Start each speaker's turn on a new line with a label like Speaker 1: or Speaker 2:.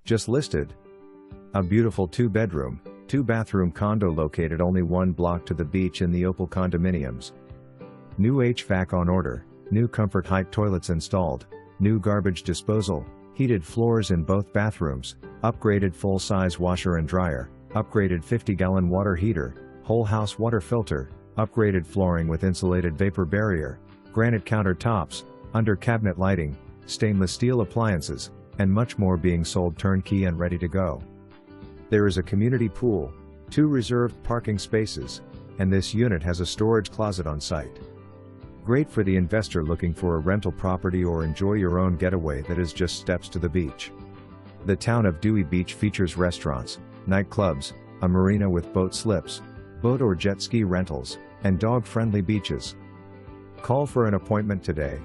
Speaker 1: Just listed. A beautiful 2-bedroom, 2-bathroom condo located only 1 block to the beach in the Opal Condominiums. New HVAC on order, new comfort height toilets installed, new garbage disposal, heated floors in both bathrooms, upgraded full-size washer and dryer, upgraded 50-gallon water heater, whole house water filter, upgraded flooring with insulated vapor barrier, granite countertops, under cabinet lighting, stainless steel appliances, and much more being sold turnkey and ready to go. There is a community pool, 2 reserved parking spaces, and this unit has a storage closet on site. Great for the investor looking for a rental property or enjoy your own getaway that is just steps to the beach. The town of Dewey Beach features restaurants, nightclubs, a marina with boat slips, boat or jet ski rentals, and dog-friendly beaches. Call for an appointment today.